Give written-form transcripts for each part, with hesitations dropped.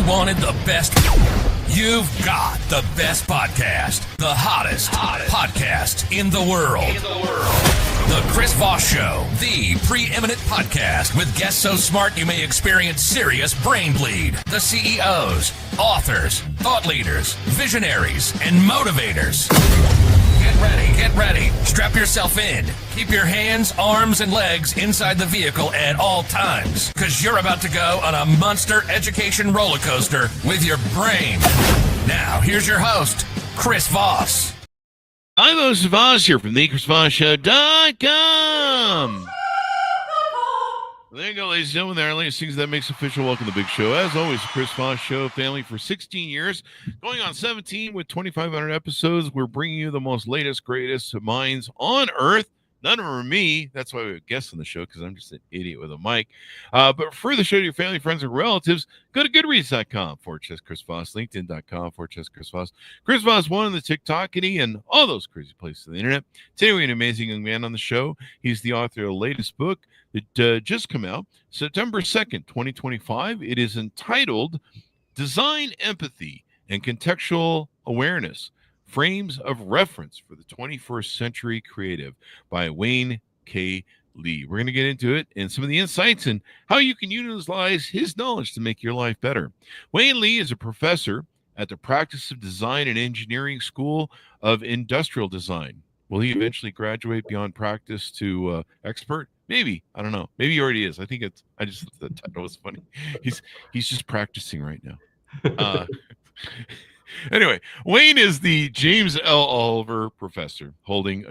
You wanted the best? You've got the best podcast. The hottest podcast in the world. The Chris Voss Show, the preeminent podcast with guests so smart you may experience serious brain bleed. The CEOs, authors, thought leaders, visionaries, and motivators. Get ready. Strap yourself in. Keep your hands, arms, and legs inside the vehicle at all times, because you're about to go on a monster education roller coaster with your brain. Now, here's your host, Chris Voss. I'm Chris Voss here from the ChrisVossShow.com. There you go, ladies and gentlemen. There are latest things that makes official. Welcome to the big show. As always, the Chris Voss Show family for 16 years, going on 17 with 2,500 episodes. We're bringing you the most latest, greatest minds on earth. None of them are me. That's why we have guests on the show, because I'm just an idiot with a mic. But for the show to your family, friends, and relatives, go to goodreads.com/Chris Voss, LinkedIn.com/Chris Voss, Chris Voss 1 on the TikTokity, and all those crazy places on the internet. Today, we have an amazing young man on the show. He's the author of the latest book that just came out September 2nd, 2025. It is entitled Design Empathy and Contextual Awareness, Frames of Reference for the 21st Century Creative by Wayne K. Lee. We're going to get into it and some of the insights and how you can utilize his knowledge to make your life better. Wayne Lee is a professor at the Practice of Design and Engineering School of Industrial Design. Will he eventually graduate beyond practice to expert? Maybe. I don't know. Maybe he already is. I just thought the title was funny. He's just practicing right now. Anyway, Wayne is the James L. Oliver Professor, holding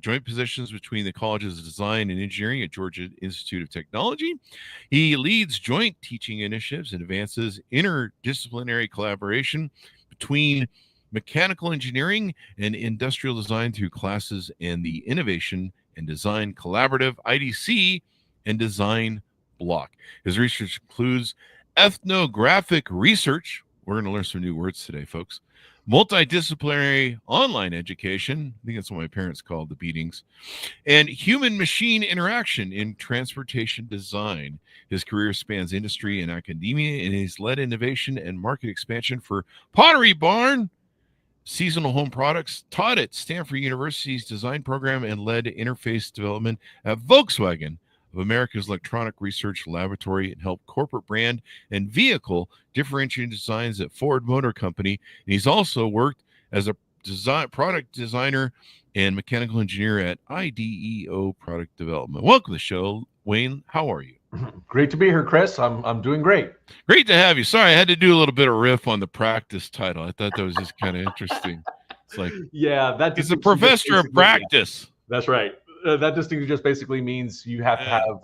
joint positions between the Colleges of Design and Engineering at Georgia Institute of Technology. He leads joint teaching initiatives and advances interdisciplinary collaboration between mechanical engineering and industrial design through classes and the Innovation and Design Collaborative, IDC, and Design Block. His research includes ethnographic research. We're going to learn some new words today, folks. Multidisciplinary online education. I think that's what my parents called the beatings. And human-machine interaction in transportation design. His career spans industry and academia, and he's led innovation and market expansion for Pottery Barn, seasonal home products, taught at Stanford University's design program, and led interface development at Volkswagen of America's Electronic Research Laboratory, and helped corporate brand and vehicle differentiating designs at Ford Motor Company. And he's also worked as a product designer and mechanical engineer at IDEO Product Development. Welcome to the show, Wayne. How are you? Great to be here, Chris. I'm doing great. Great to have you. Sorry, I had to do a little bit of riff on the practice title. I thought that was just kind of interesting. It's like, yeah, he's a professor of practice. That's right. That distinction just basically means you have to have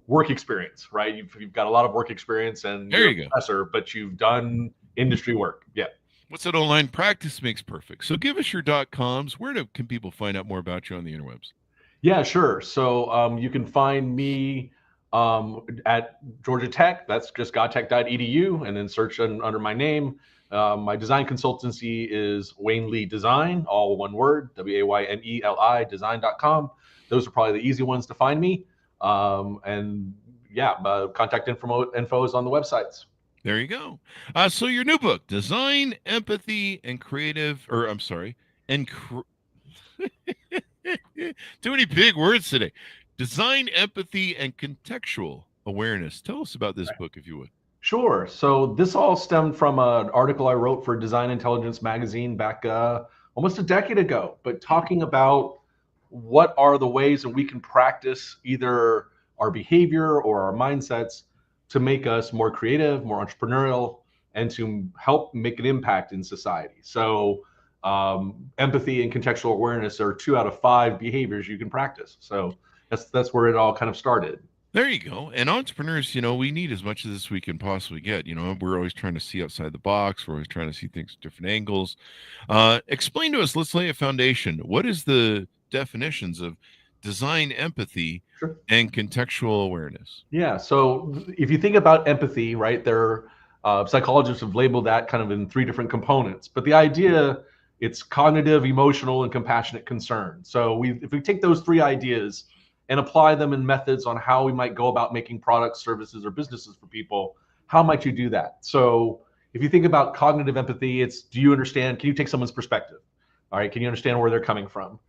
work experience, right? You've got a lot of work experience, and there you go, professor, but you've done industry work. Yeah. What's that online? Practice makes perfect. So give us your .coms. Where can people find out more about you on the interwebs? Yeah, sure. So you can find me at Georgia Tech. That's just godtech.edu, and then search under my name. My design consultancy is Wayne Lee Design, all one word, WAYNELI design.com. Those are probably the easy ones to find me. And yeah, contact info is on the websites. There you go. So your new book, Design, Empathy, and Creative, too many big words today. Design, Empathy, and Contextual Awareness. Tell us about this book, if you would. Sure. So this all stemmed from an article I wrote for Design Intelligence magazine back almost a decade ago, but talking about what are the ways that we can practice either our behavior or our mindsets to make us more creative, more entrepreneurial, and to help make an impact in society. So empathy and contextual awareness are 2 out of 5 behaviors you can practice. So that's where it all kind of started. There you go. And entrepreneurs, we need as much of this we can possibly get. We're always trying to see outside the box. We're always trying to see things at different angles. Explain to us, let's lay a foundation. What is the definitions of design, empathy, Sure. and contextual awareness? Yeah. So if you think about empathy, right, psychologists have labeled that kind of in 3 different components. But the idea, it's cognitive, emotional, and compassionate concern. So if we take those 3 ideas and apply them in methods on how we might go about making products, services, or businesses for people, how might you do that? So if you think about cognitive empathy, it's, do you understand? Can you take someone's perspective? All right. Can you understand where they're coming from?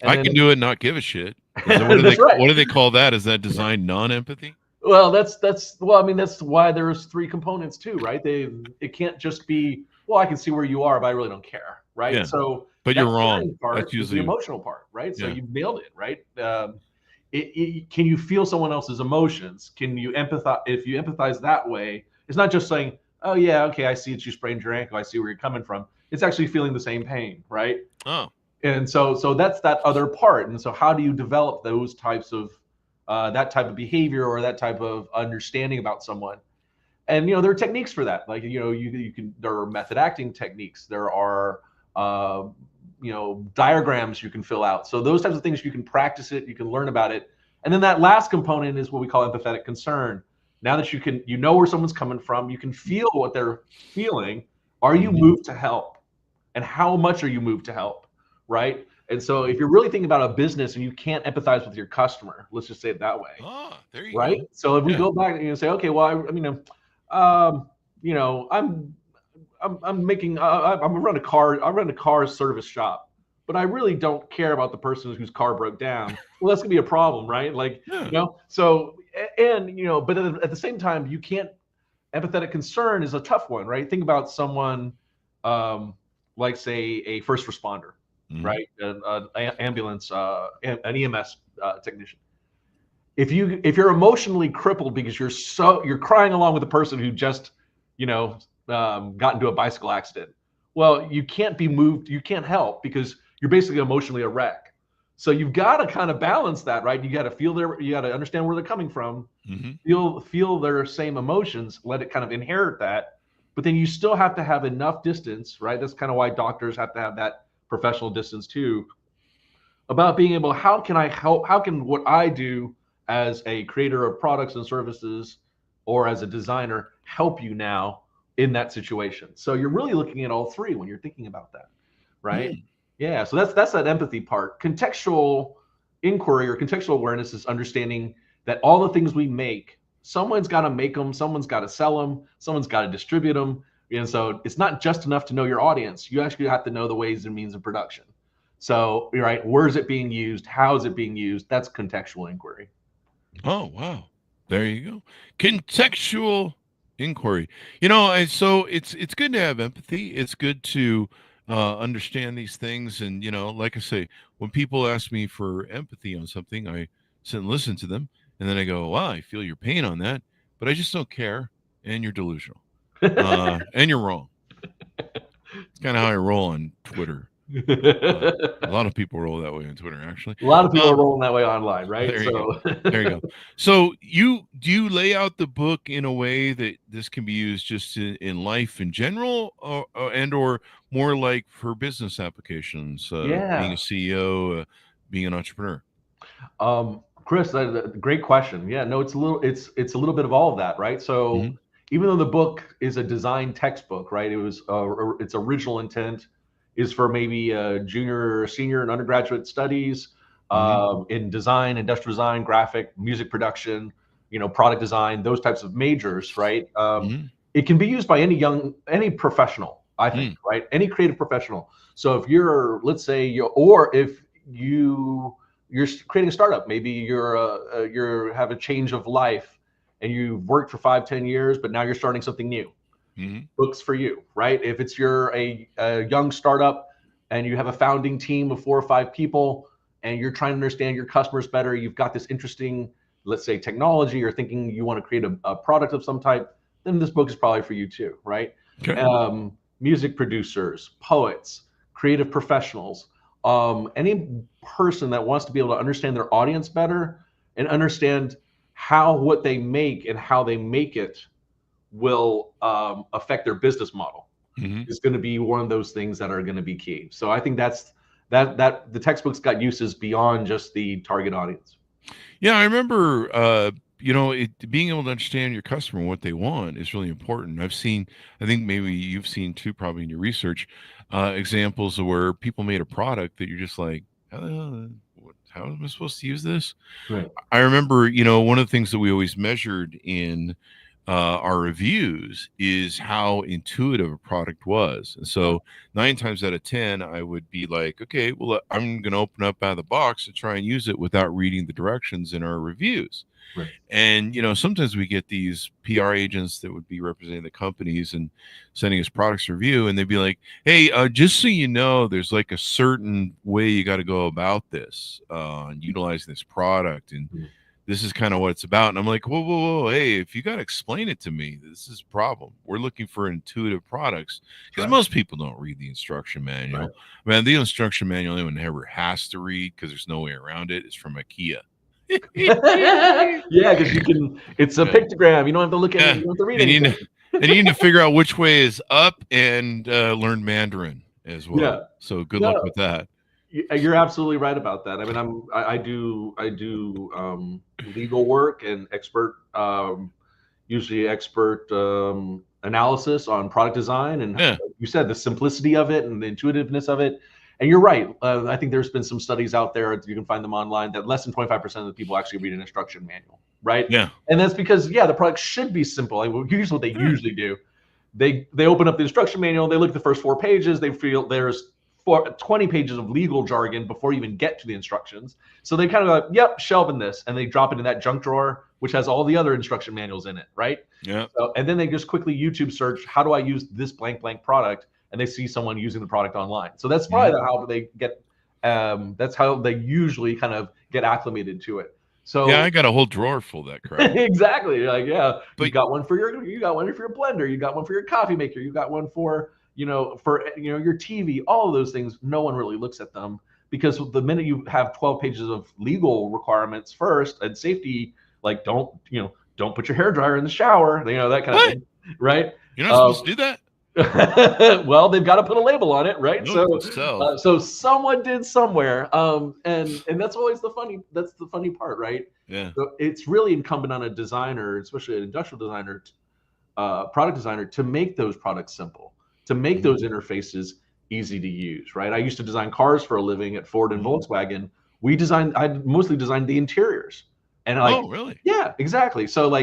And I then, can do it and not give a shit. That's right. What do they call that? Is that design non-empathy? Well, well, I mean, that's why there's three components too, right? It can't just be, well, I can see where you are, but I really don't care, right? Yeah. So But that you're wrong. caring part That's is the usually emotional part, right? So Yeah. you nailed it, right? Can you feel someone else's emotions? Can you empathize? If you empathize that way, it's not just saying, oh yeah, okay, I see that you sprained your ankle, I see where you're coming from. It's actually feeling the same pain, right? Oh. And so that's that other part. And so how do you develop those types of that type of behavior or that type of understanding about someone? And there are techniques for that. Like you can, there are method acting techniques. There are diagrams you can fill out. So those types of things, you can practice it, you can learn about it. And then that last component is what we call empathetic concern. Now that you know where someone's coming from, you can feel what they're feeling. Are you moved to help? And how much are you moved to help? Right? And so if you're really thinking about a business and you can't empathize with your customer, let's just say it that way. There you right? go. So if we go back and say, okay, well, I'm making, I run a car service shop, but I really don't care about the person whose car broke down. Well, that's gonna be a problem, right? Like, so, but at the same time, you can't, empathetic concern is a tough one, right? Think about someone, like say a first responder, right? An ambulance, an EMS technician. If you're emotionally crippled because you're crying along with the person who just, got into a bicycle accident, well, you can't be moved, you can't help because you're basically emotionally a wreck. So you've got to kind of balance that, right? You got to understand where they're coming from, feel their same emotions, let it kind of inherit that, but then you still have to have enough distance, right? That's kind of why doctors have to have that professional distance too, about being able, how can I help? How can what I do as a creator of products and services or as a designer help you now in that situation? So you're really looking at all three when you're thinking about that, right? Yeah, so that's that empathy part. Contextual inquiry or contextual awareness is understanding that all the things we make, someone's got to make them, someone's got to sell them, someone's got to distribute them. And so it's not just enough to know your audience. You actually have to know the ways and means of production. So, right, where is it being used? How is it being used? That's contextual inquiry. Oh, wow. There you go. Contextual inquiry. So it's good to have empathy. It's good to understand these things. And, like I say, when people ask me for empathy on something, I sit and listen to them. And then I go, wow, I feel your pain on that, but I just don't care. And you're delusional. And you're wrong. It's kind of how I roll on Twitter. A lot of people roll that way on Twitter, actually. A lot of people are rolling that way online, right? There you go. So do you lay out the book in a way that this can be used just in life in general, or more like for business applications, being a CEO, being an entrepreneur? Chris, great question. Yeah, no, it's a little bit of all of that, right? So even though the book is a design textbook, right? Its original intent is for maybe a junior or senior in undergraduate studies in design, industrial design, graphic, music production, product design, those types of majors, right? It can be used by any professional, I think, right? Any creative professional. So if you're, let's say, if you're creating a startup, maybe you have a change of life and you've worked for 5-10 years, but now you're starting something new. Books for you, right? If you're a young startup and you have a founding team of 4 or 5 people and you're trying to understand your customers better, you've got this interesting, let's say, technology, or thinking you want to create a product of some type, then this book is probably for you too, right? Okay. Music producers, poets, creative professionals, any person that wants to be able to understand their audience better and understand how what they make and how they make it will affect their business model is going to be one of those things that are going to be key. So I think that the textbook's got uses beyond just the target audience. Yeah, I remember, being able to understand your customer, what they want, is really important. I think maybe you've seen too, probably in your research, examples of where people made a product that you're just like, how am I supposed to use this? Right. I remember, one of the things that we always measured in our reviews is how intuitive a product was. And so 9 times out of 10, I would be like, okay, well, I'm going to open up out of the box and try and use it without reading the directions in our reviews. Right. And, sometimes we get these PR agents that would be representing the companies and sending us products review. And they'd be like, hey, just so you know, there's like a certain way you got to go about this, utilizing this product. And this is kind of what it's about. And I'm like, whoa. Hey, if you got to explain it to me, this is a problem. We're looking for intuitive products because most people don't read the instruction manual. Right. Man, the instruction manual anyone ever has to read because there's no way around it. It's from IKEA. Yeah, because it's a pictogram. You don't have to look at it. You don't have to read anything. And you need to figure out which way is up and learn Mandarin as well. Yeah. So good luck with that. You're absolutely right about that. I mean, I do legal work and usually expert analysis on product design, and like you said, the simplicity of it and the intuitiveness of it. And you're right. I think there's been some studies out there, you can find them online, that less than 25% of the people actually read an instruction manual, right? Yeah. And that's because, the product should be simple. Here's what they usually do. They open up the instruction manual, they look at the first 4 pages, they feel there's 20 pages of legal jargon before you even get to the instructions. So they kind of like, yep, shelving this, and they drop it in that junk drawer, which has all the other instruction manuals in it, right? Yeah. So, and then they just quickly YouTube search, how do I use this blank product? And they see someone using the product online. So that's probably how they get, that's how they usually kind of get acclimated to it. So yeah, I got a whole drawer full of that crap. Exactly. You're like, but you got one for your blender, you got one for your coffee maker, you got one for your TV, all of those things. No one really looks at them because the minute you have 12 pages of legal requirements first and safety, like don't put your hairdryer in the shower, that kind of thing, right? You're not supposed to do that. Well, they've got to put a label on it, right? No, so someone did somewhere, and that's always the funny part, right? Yeah. So it's really incumbent on a designer, especially an industrial designer, product designer, to make those products simple, to make those interfaces easy to use, right? I used to design cars for a living at Ford and Volkswagen. I mostly designed the interiors, and oh, really? Yeah, exactly. So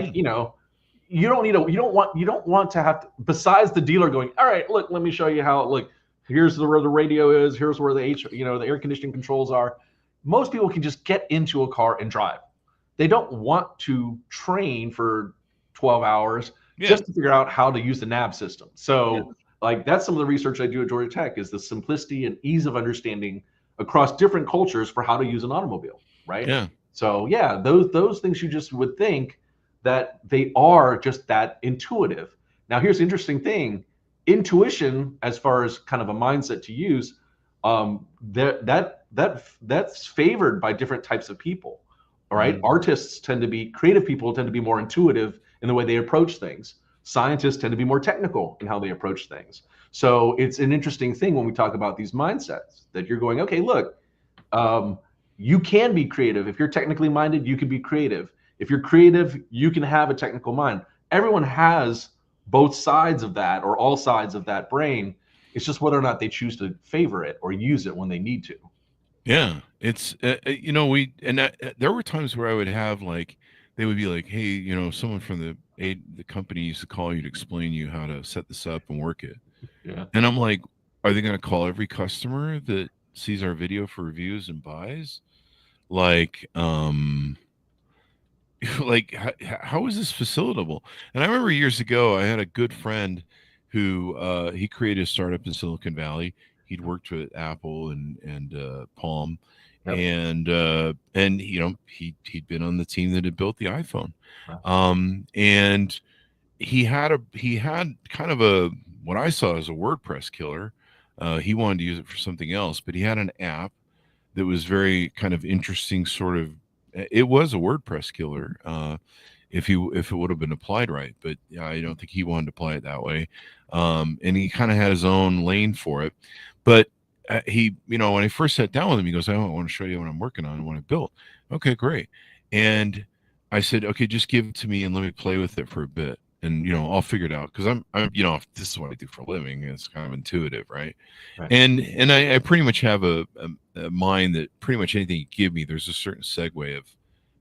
you don't want to have to, besides the dealer going, all right, look, let me show you how, look, here's where the radio is, here's where the air conditioning controls are. Most people can just get into a car and drive. They don't want to train for 12 hours just to figure out how to use the nav system. So that's some of the research I do at Georgia Tech, is the simplicity and ease of understanding across different cultures for how to use an automobile, right? Yeah. So those things you just would think that they are just that intuitive. Now, here's the interesting thing. Intuition, as far as kind of a mindset to use, that's favored by different types of people. All right. Creative people tend to be more intuitive in the way they approach things. Scientists tend to be more technical in how they approach things. So it's an interesting thing when we talk about these mindsets, that you're going, okay, look, you can be creative. If you're technically minded, you can be creative. If you're creative, you can have a technical mind. Everyone has both sides of that, or all sides of that brain. It's just whether or not they choose to favor it or use it when they need to. Yeah, it's there were times where I would have they would be like, hey, someone from the company used to call you to explain you how to set this up and work it. Yeah. And I'm like, are they going to call every customer that sees our video for reviews and buys? How is this facilitable? And I remember years ago, I had a good friend who he created a startup in Silicon Valley. He'd worked with Apple and Palm, and he'd been on the team that had built the iPhone. And he had kind of what I saw as a WordPress killer. He wanted to use it for something else, but he had an app that was very kind of interesting, sort of. It was a WordPress killer if it would have been applied right, but I don't think he wanted to apply it that way. And he kind of had his own lane for it. But he, when I first sat down with him, he goes, I want to show you what I'm working on and what I built. Okay, great. And I said, okay, just give it to me and let me play with it for a bit. And, I'll figure it out. Cause I'm, this is what I do for a living. It's kind of intuitive. Right. And I pretty much have a mind that pretty much anything you give me, there's a certain segue of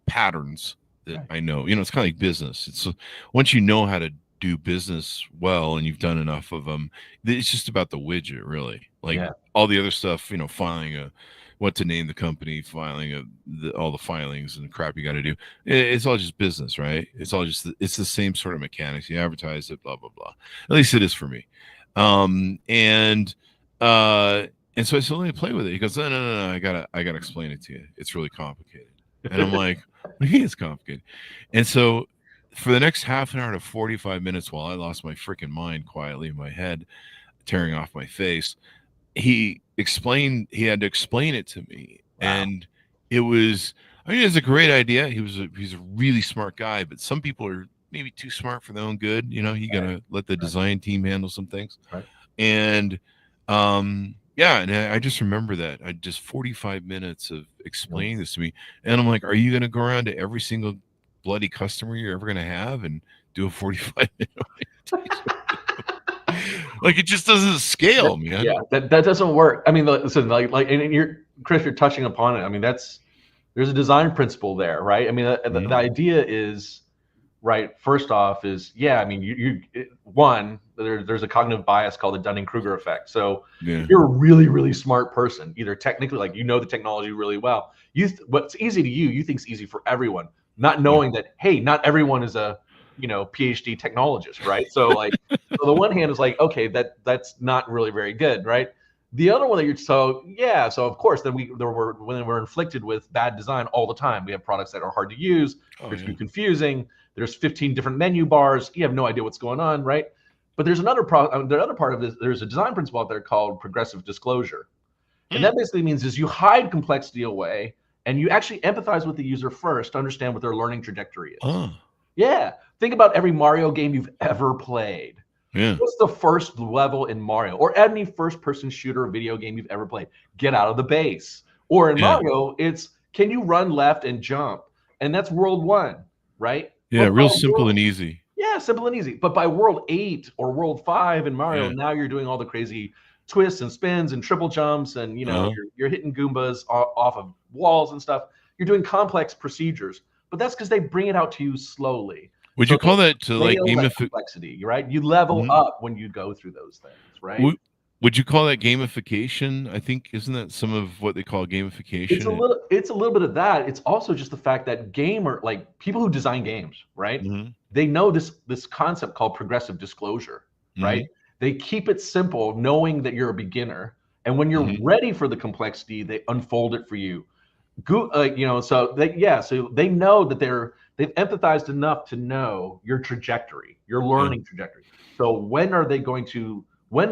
patterns that I know. It's kind of like business. It's once you know how to do business well and you've done enough of them, it's just about the widget, really. Like all the other stuff, filing what to name the company, filing all the filings and the crap you got to do. It's all just business, right? It's all just it's the same sort of mechanics. You advertise it, blah blah blah. At least it is for me. And so I said, let me play with it. He goes, no, I gotta explain it to you. It's really complicated. And I'm like, what do you mean it's complicated? And so for the next half an hour to 45 minutes, while I lost my freaking mind quietly in my head, tearing off my face, he had to explain it to me. Wow. And it was a great idea. He's a really smart guy, but some people are maybe too smart for their own good. You gotta let the design team handle some things. Right. And and I just remember that. I just 45 minutes of explaining this to me. And I'm like, are you gonna go around to every single bloody customer you're ever gonna have and do a 45-minute orientation? Like, it just doesn't scale, man. Yeah, that doesn't work. I mean, listen, and Chris, you're touching upon it. I mean, there's a design principle there, right? I mean, the idea is, right, first off is, I mean, there's a cognitive bias called the Dunning-Kruger effect. So you're a really, really smart person, either technically, like, the technology really well. What's easy to you think's easy for everyone, not knowing that, hey, not everyone is a PhD technologist, right? So like, so the one hand is like, okay, that's not really very good, right? The other one that so of course, then we're inflicted with bad design all the time. We have products that are hard to use, they're too confusing. There's 15 different menu bars. You have no idea what's going on, right? But there's the other part of this. There's a design principle out there called progressive disclosure, and that basically means is you hide complexity away and you actually empathize with the user first to understand what their learning trajectory is. Yeah. Think about every Mario game you've ever played. Yeah. What's the first level in Mario or any first-person shooter video game you've ever played? Get out of the base. Or in Mario, it's can you run left and jump? And that's world 1, right? Yeah, real simple and easy. Yeah, simple and easy. But by world 8 or world 5 in Mario, now you're doing all the crazy twists and spins and triple jumps, and you're hitting Goombas off of walls and stuff. You're doing complex procedures. But that's because they bring it out to you slowly. Would you call that to like complexity, right? You level up when you go through those things, right? Would you call that gamification? I think isn't that some of what they call gamification? It's a little bit of that. It's also just the fact that people who design games, right? They know this concept called progressive disclosure, right? They keep it simple, knowing that you're a beginner, and when you're ready for the complexity, they unfold it for you. So they know that they've empathized enough to know your trajectory, your learning trajectory. So when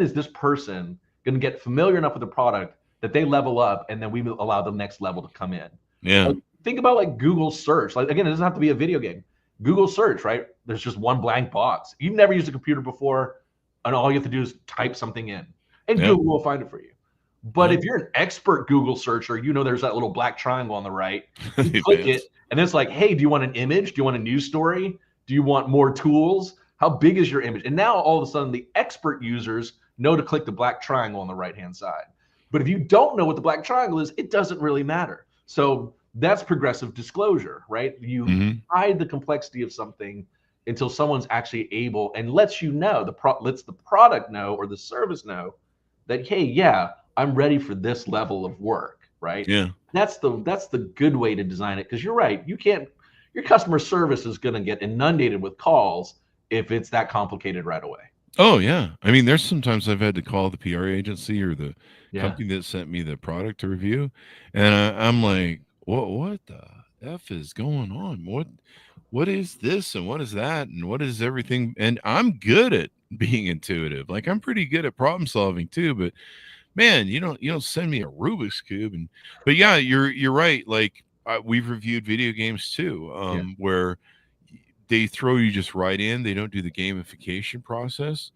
is this person going to get familiar enough with the product that they level up, and then we will allow the next level to come in? Yeah. Think about like Google search. Like, again, it doesn't have to be a video game. Google search, right? There's just one blank box. You've never used a computer before, and all you have to do is type something in, and Google will find it for you. But if you're an expert Google searcher, there's that little black triangle on the right. You click it, and it's like, hey, do you want an image? Do you want a news story? Do you want more tools? How big is your image? And now all of a sudden, the expert users know to click the black triangle on the right-hand side. But if you don't know what the black triangle is, it doesn't really matter. So that's progressive disclosure, right? You hide the complexity of something until someone's actually able and lets you know, lets the product know or the service know that, hey, I'm ready for this level of work, right? Yeah. That's the good way to design it, because you're right. Your customer service is going to get inundated with calls if it's that complicated right away. Oh yeah. I mean, there's sometimes I've had to call the PR agency or the company that sent me the product to review, and I'm like, what the F is going on? What is this and what is that and what is everything? And I'm good at being intuitive. Like, I'm pretty good at problem solving too, but man, you don't send me a Rubik's cube. But yeah, you're right. Like, we've reviewed video games too, where they throw you just right in. They don't do the gamification process,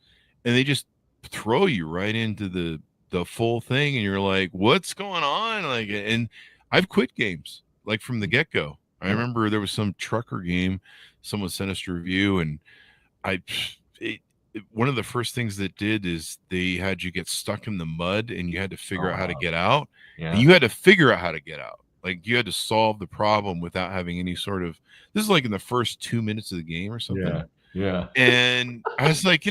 and they just throw you right into the full thing, and you're like, what's going on? Like, and I've quit games like from the get-go. I remember there was some trucker game someone sent us to review, and one of the first things that did is they had you get stuck in the mud, and you had to figure out how to get out. Yeah. And you had to figure out how to get out. Like you had to solve the problem without having any sort of. This is like in the first 2 minutes of the game or something. Yeah. And I was like,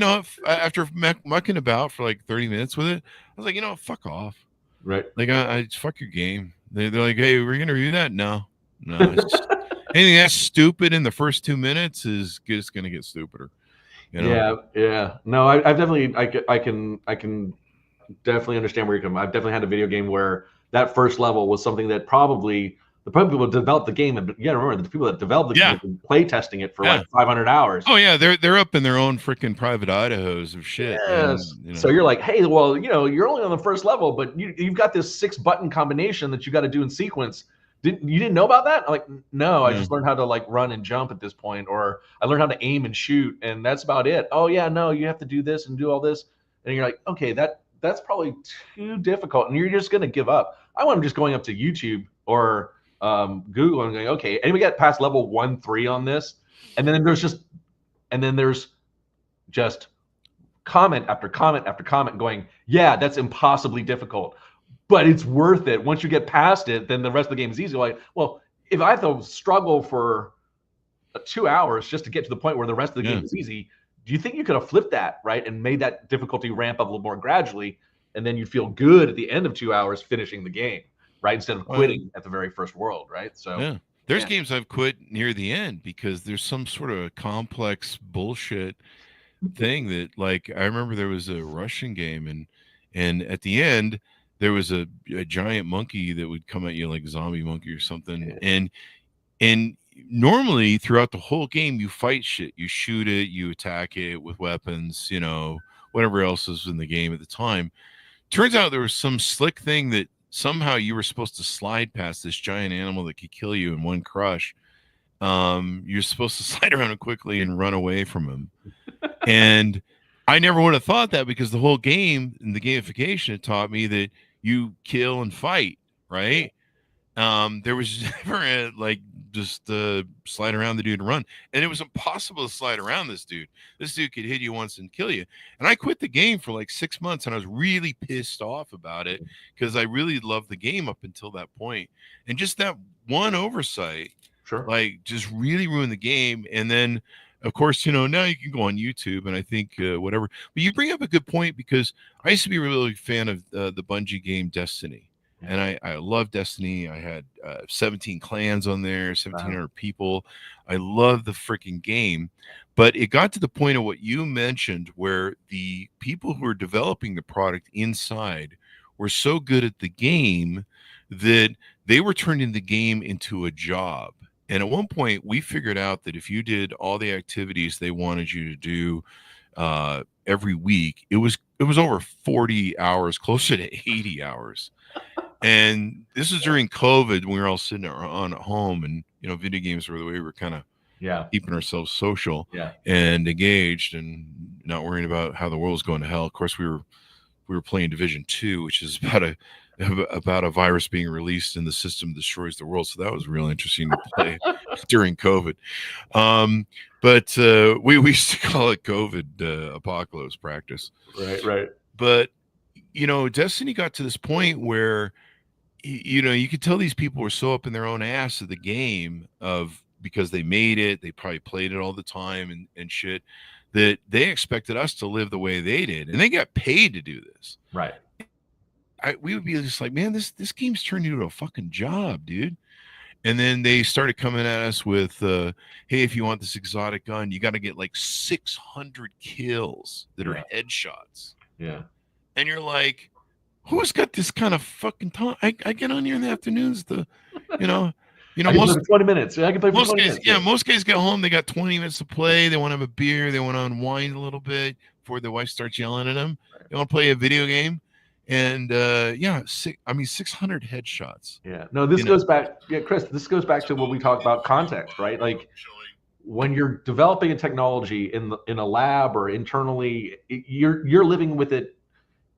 after mucking about for like 30 minutes with it, I was like, fuck off. Right. Like I fuck your game. They're like, hey, we're gonna review that. No. It's just, anything that's stupid in the first 2 minutes is just gonna get stupider. Yeah. No, I definitely, I can definitely understand where you're coming. I've definitely had a video game where that first level was something that probably the people who developed the game, and you gotta remember the people that developed the game have been play testing it for like 500 hours. Oh yeah, they're up in their own freaking private Idahos of shit. Yes. And, so you're like, hey, well, you're only on the first level, but you've got this 6-button combination that you got to do in sequence. You didn't know about that? I'm like, no, I just learned how to like run and jump at this point, or I learned how to aim and shoot, and that's about it. Oh yeah, no, you have to do this and do all this, and you're like, okay, that's probably too difficult, and you're just gonna give up. I want just going up to YouTube or Google and going, okay, and we got past level 1-3 on this, and then there's just comment after comment after comment going, yeah, that's impossibly difficult, but it's worth it. Once you get past it, then the rest of the game is easy. Like, well, if I have to struggle for 2 hours just to get to the point where the rest of the game is easy, do you think you could have flipped that, right, and made that difficulty ramp up a little more gradually, and then you'd feel good at the end of 2 hours finishing the game, right, instead of quitting at the very first world, right? So there's games I've quit near the end because there's some sort of complex bullshit thing that, like, I remember there was a Russian game, and at the end there was a giant monkey that would come at you, like a zombie monkey or something, and normally throughout the whole game you fight shit, you shoot it, you attack it with weapons, whatever else is in the game at the time. Turns out there was some slick thing that somehow you were supposed to slide past this giant animal that could kill you in one crush. You're supposed to slide around quickly and run away from him. And I never would have thought that, because the whole game and the gamification had taught me that you kill and fight, right? There was never just slide around the dude and run, and it was impossible to slide around this dude. This dude could hit you once and kill you. And I quit the game for like 6 months, and I was really pissed off about it because I really loved the game up until that point. And just that one oversight, like, just really ruined the game. And then, of course, now you can go on YouTube, and I think whatever. But you bring up a good point, because I used to be a really big fan of the Bungie game Destiny. And I love Destiny. I had 17 clans on there, 1,700 people. I love the freaking game. But it got to the point of what you mentioned, where the people who were developing the product inside were so good at the game that they were turning the game into a job. And at one point, we figured out that if you did all the activities they wanted you to do every week, it was over 40 hours, closer to 80 hours. And this is during COVID, when we were all sitting on at home, and video games were the way we were kind of keeping ourselves social and engaged, and not worrying about how the world's going to hell. Of course, we were playing Division 2, which is about a virus being released and the system destroys the world. So that was real interesting to play during COVID. But we used to call it COVID apocalypse practice. Right. But Destiny got to this point where you could tell these people were so up in their own ass of the game, because they made it, they probably played it all the time and shit, that they expected us to live the way they did, and they got paid to do this. Right. We would be just like, man, this game's turned into a fucking job, dude. And then they started coming at us with, hey, if you want this exotic gun, you got to get like 600 kills that are headshots. Yeah. And you're like, who's got this kind of fucking time? I get on here in the afternoons most 20 minutes. I can play for 20 minutes. Yeah, most guys get home, they got 20 minutes to play. They want to have a beer. They want to unwind a little bit before their wife starts yelling at them. They want to play a video game. And 600 headshots. Yeah. No, this goes back. Yeah, Chris, this goes back to what we talked about, context, right? Like, when you're developing a technology in a lab or internally, you're living with it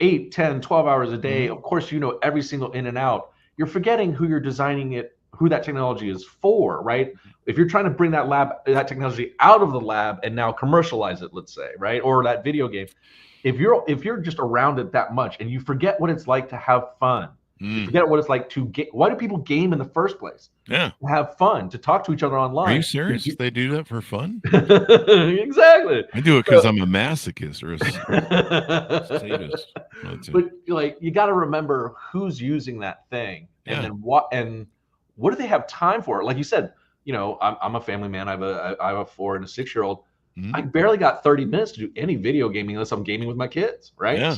8, 10, 12 hours a day. Of course, every single in and out. You're forgetting who you're designing it, who that technology is for, right? If you're trying to bring that technology out of the lab and now commercialize it, let's say, right? Or that video game, if you're just around it that much and you forget what it's like to have fun, You forget what it's like to get. Why do people game in the first place? Yeah. To have fun, to talk to each other online. Are you serious? They do that for fun? Exactly. I do it because I'm a masochist or a sadist. But like, you got to remember who's using that thing, and then what do they have time for? Like you said, you know, I'm a family man. I have a 4 and a 6-year-old. I barely got 30 minutes to do any video gaming unless I'm gaming with my kids, right? Yeah.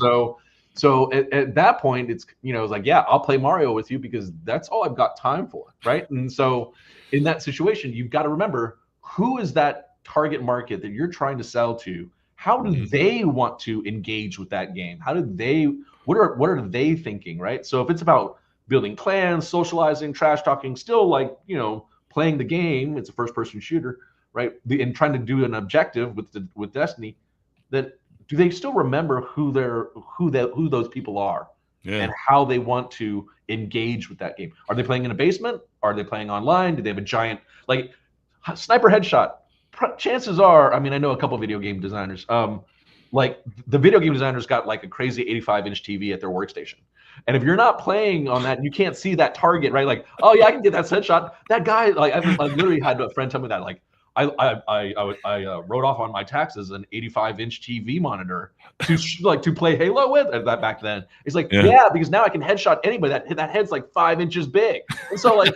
So at that point, it's, you know, it's like, yeah, I'll play Mario with you because that's all I've got time for, right? And so in that situation, you've got to remember, who is that target market that you're trying to sell to? How do they want to engage with that game? How do they, what are they thinking, right? So if it's about building clans, socializing, trash talking, still like, you know, playing the game, it's a first person shooter, right? And trying to do an objective with Destiny, that do they still remember who those people are and how they want to engage with that game? Are they playing in a basement? Are they playing online? Do they have a giant, like, sniper headshot? Chances are, I mean, I know a couple of video game designers, like the video game designers got like a crazy 85-inch TV at their workstation. And if you're not playing on that, you can't see that target, right? Like, oh yeah, I can get that headshot. That guy, like, I literally had a friend tell me that, like, I wrote off on my taxes an 85-inch TV monitor to play Halo with that back then. It's like, yeah, because now I can headshot anybody. That head's like 5 inches big. And so like,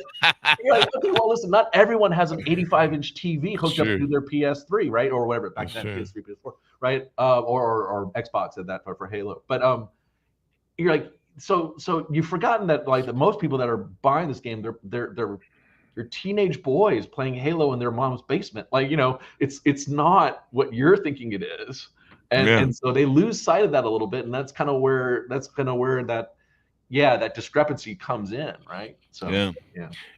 you're like, okay, well, listen, not everyone has an 85-inch TV hooked up to their PS3, right, or whatever back then, PS3, PS4, right, or Xbox at that for Halo. But you're like, so you've forgotten that, like, that most people that are buying this game, they're teenage boys playing Halo in their mom's basement. Like, you know, it's not what you're thinking it is. And so they lose sight of that a little bit. And that's kind of where that discrepancy comes in. Right. So, yeah.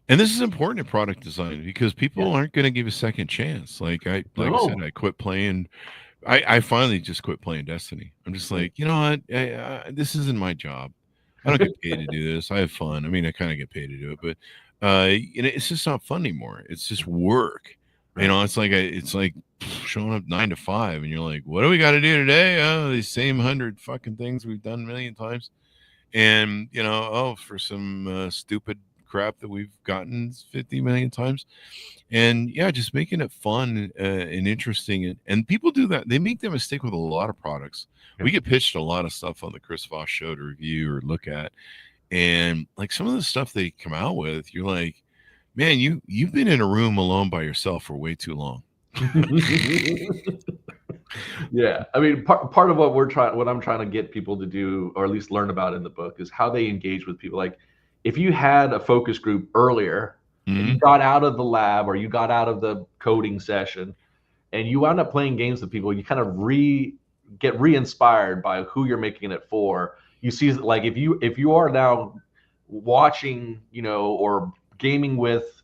And this is important in product design because people aren't going to give a second chance. Like I said, I quit playing. I finally just quit playing Destiny. I'm just like, you know what? This isn't my job. I don't get paid to do this. I have fun. I mean, I kind of get paid to do it, but you know, it's just not fun anymore. It's just work. Right. You know, it's like showing up 9 to 5, and you're like, what do we got to do today? Oh, these same 100 fucking things we've done a million times, and you know, for some stupid crap that we've gotten 50 million times, and just making it fun and interesting. And people do that. They make that mistake with a lot of products. We get pitched a lot of stuff on the Chris Voss Show to review or look at. And like some of the stuff they come out with, you're like, man, you've been in a room alone by yourself for way too long. Yeah. I mean, part of what I'm trying to get people to do, or at least learn about in the book, is how they engage with people. Like, if you had a focus group earlier, and you got out of the lab or you got out of the coding session and you wound up playing games with people, you kind of get re-inspired by who you're making it for. You see, like, if you are now watching, you know, or gaming with,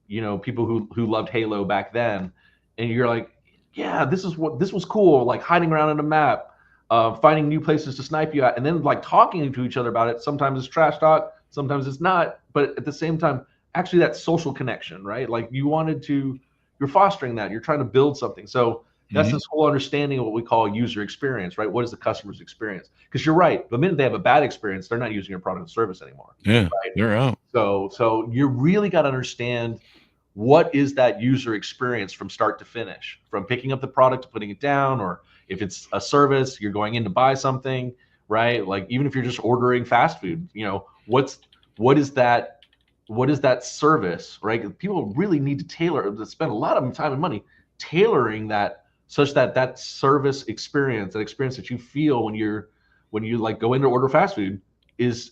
you know, people who loved Halo back then, and you're like, yeah, this was cool, like hiding around in a map, finding new places to snipe you at, and then like talking to each other about it. Sometimes it's trash talk, sometimes it's not, but at the same time, actually that social connection, right? Like you're fostering that, you're trying to build something. So that's this whole understanding of what we call user experience, right? What is the customer's experience? Because you're right, the minute they have a bad experience, they're not using your product or service anymore. Yeah, right? They're out. So you really got to understand, what is that user experience from start to finish, from picking up the product to putting it down, or if it's a service, you're going in to buy something, right? Like, even if you're just ordering fast food, you know, what is that service, right? People really need to spend a lot of time and money tailoring that, such that service experience, that experience that you feel when you like go in to order fast food is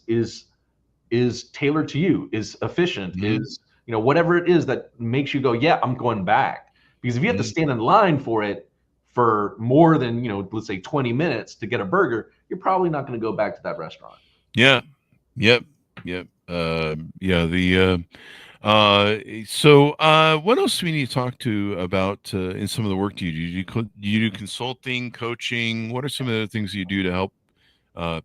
tailored to you, is efficient, is, you know, whatever it is that makes you go, yeah, I'm going back. Because if you have to stand in line for it for more than, you know, let's say 20 minutes to get a burger, you're probably not going to go back to that restaurant. Yeah. Yep. So what else do we need to talk to about in some of the work you do? You do consulting, coaching? What are some of the things you do to help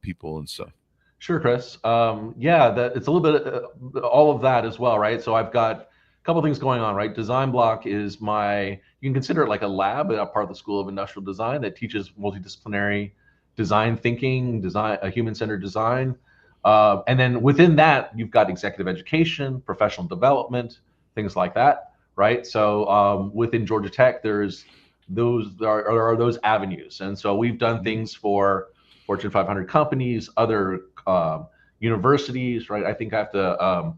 people and stuff? Sure, Chris. That it's a little bit all of that as well, right? So I've got a couple things going on, right? Design Block is you can consider it like a lab, a part of the School of Industrial Design that teaches multidisciplinary design thinking, a human-centered design. And then within that, you've got executive education, professional development, things like that, right? So within Georgia Tech, there are those avenues. And so we've done things for Fortune 500 companies, other universities, right? I think I have to,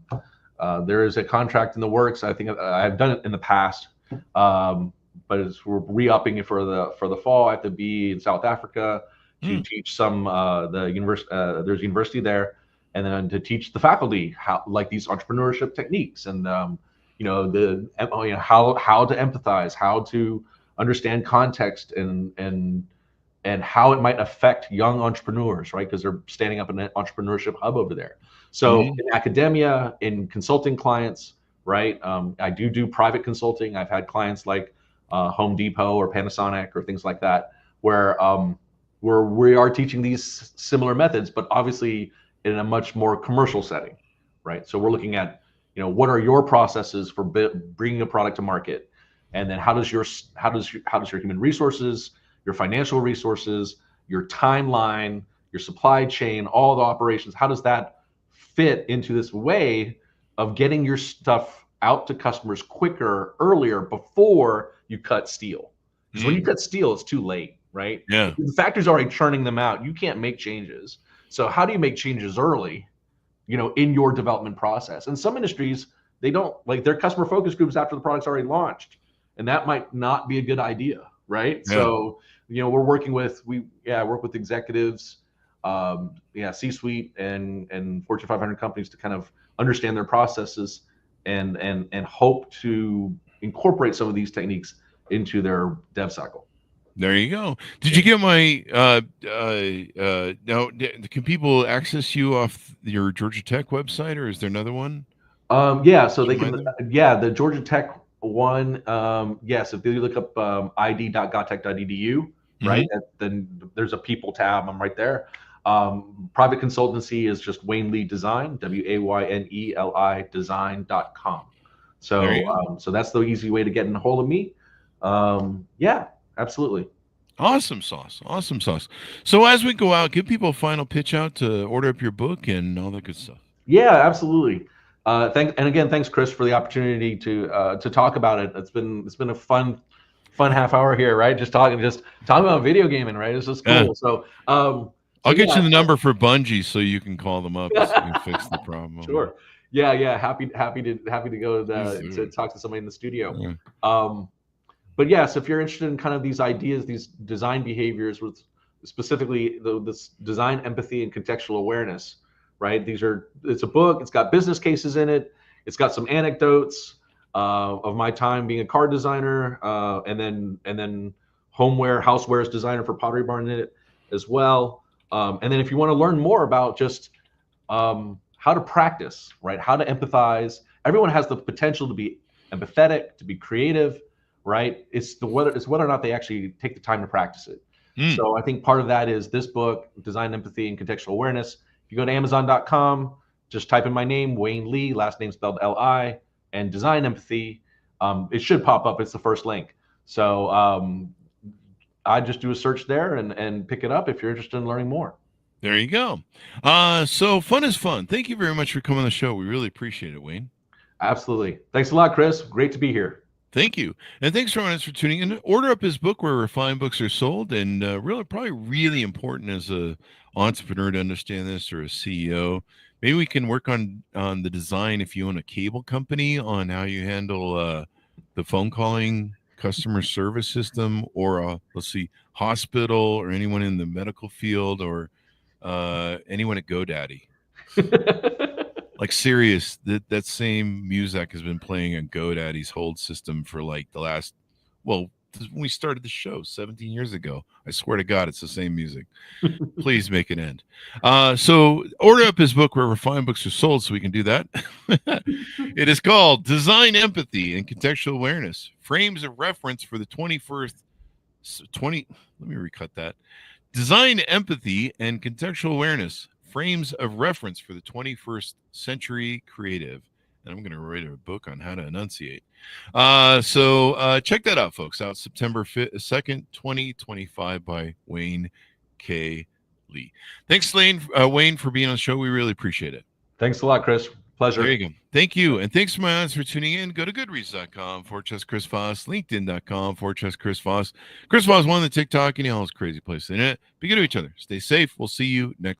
there is a contract in the works. I think I've done it in the past, but we're re-upping it for the fall. I have to be in South Africa to teach some the university. There's a university there, and then to teach the faculty how, like, these entrepreneurship techniques, and how to empathize, how to understand context, and how it might affect young entrepreneurs, right? Because they're standing up an entrepreneurship hub over there. So in academia, in consulting clients, right? I do private consulting. I've had clients like Home Depot or Panasonic or things like that, where we are teaching these similar methods, but obviously in a much more commercial setting, right? So we're looking at, what are your processes for bringing a product to market, and then how does your human resources, your financial resources, your timeline, your supply chain, all the operations, how does that fit into this way of getting your stuff out to customers quicker, earlier, before you cut steel? Because when you cut steel, it's too late, right? Yeah. The factory's already churning them out. You can't make changes. So how do you make changes early, in your development process? And some industries, they don't, like, their customer focus groups after the product's already launched, and that might not be a good idea, right? Yeah. So, we're working with, work with executives, C-suite and Fortune 500 companies to kind of understand their processes and hope to incorporate some of these techniques into their dev cycle. There you go. Did you get my now, can people access you off your Georgia Tech website, or is there another one? So they can, the Georgia Tech one, yes, if they look up id.gotech.edu, right, then there's a people tab. I'm right there. Private consultancy is just Wayne Lee Design, WAYNELI design.com. So that's the easy way to get in a hold of me. Absolutely. Awesome sauce. So as we go out, give people a final pitch out to order up your book and all that good stuff. Yeah, absolutely. Thanks, Chris, for the opportunity to talk about it. It's been a fun half hour here, right? Just talking about video gaming, right? It's just cool. Yeah. So I'll get you the number for Bungie so you can call them up so you can fix the problem. Sure. Yeah. Happy to go to talk to somebody in the studio. Yeah. But yes, if you're interested in kind of these ideas, these design behaviors, with specifically this design empathy and contextual awareness, right? It's a book. It's got business cases in it. It's got some anecdotes of my time being a car designer, and then housewares designer for Pottery Barn in it as well. And then if you want to learn more about just how to practice, right? How to empathize. Everyone has the potential to be empathetic, to be creative, right? It's whether or not they actually take the time to practice it. So I think part of that is this book, Design Empathy and Contextual Awareness. If you go to Amazon.com, just type in my name, Wayne Lee, last name spelled L-I, and Design Empathy. It should pop up. It's the first link. So I just do a search there and pick it up if you're interested in learning more. There you go. So fun is fun. Thank you very much for coming on the show. We really appreciate it, Wayne. Absolutely. Thanks a lot, Chris. Great to be here. Thank you. And thanks everyone for tuning in. Order up his book where refined books are sold. And really important as a entrepreneur to understand this, or a CEO. Maybe we can work on the design, if you own a cable company, on how you handle the phone calling customer service system, or hospital, or anyone in the medical field, or anyone at GoDaddy. Like, serious, that same music has been playing on GoDaddy's hold system for like the last, when we started the show 17 years ago. I swear to God, it's the same music. Please make an end. So order up his book where refined books are sold so we can do that. It is called Design Empathy and Contextual Awareness, Frames of Reference for the 21st. Let me recut that. Design Empathy and Contextual Awareness, Frames of Reference for the 21st Century Creative. And I'm going to write a book on how to enunciate. So check that out, folks. Out September 2nd, 2025 by Wayne K. remotely. Thanks, Wayne, for being on the show. We really appreciate it. Thanks a lot, Chris. Pleasure. There you go. Thank you. And thanks to my audience for tuning in. Go to goodreads.com/Chris Voss, LinkedIn.com/Chris Voss. Chris Voss, one on the TikTok, and all those crazy places in it. Be good to each other. Stay safe. We'll see you next